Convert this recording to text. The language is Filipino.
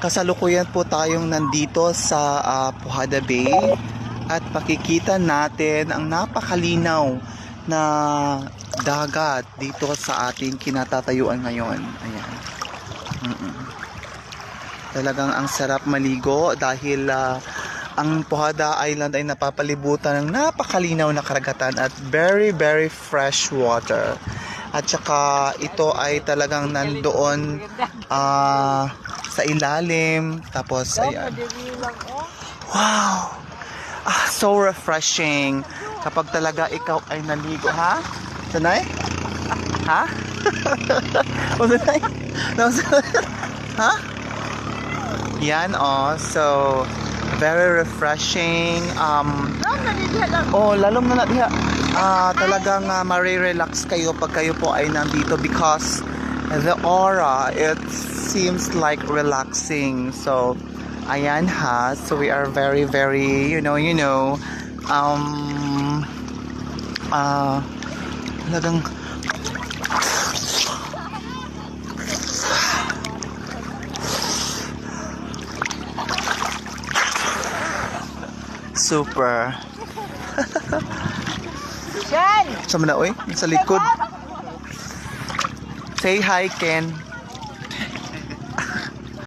Kasalukuyan po tayong nandito sa Pujada Bay at makikita natin ang napakalinaw na dagat dito sa ating kinatatayuan ngayon. Ayan. Talagang ang sarap maligo dahil ang Pujada Island ay napapalibutan ng napakalinaw na karagatan at very very fresh water. At saka ito ay talagang nandoon sa ilalim. Tapos ayan. Wow! So refreshing kapag talaga ikaw ay naligo. Ha? Sanay? Ha? O sanay? Ha? Yan so very refreshing. Lalong na diha. Talagang marirelax kayo pag kayo po ay nandito because the aura, it seems like relaxing. So ayan so we are very very talagang super. Saan? Sa mana, oy? Sa likod. Say hi, Ken.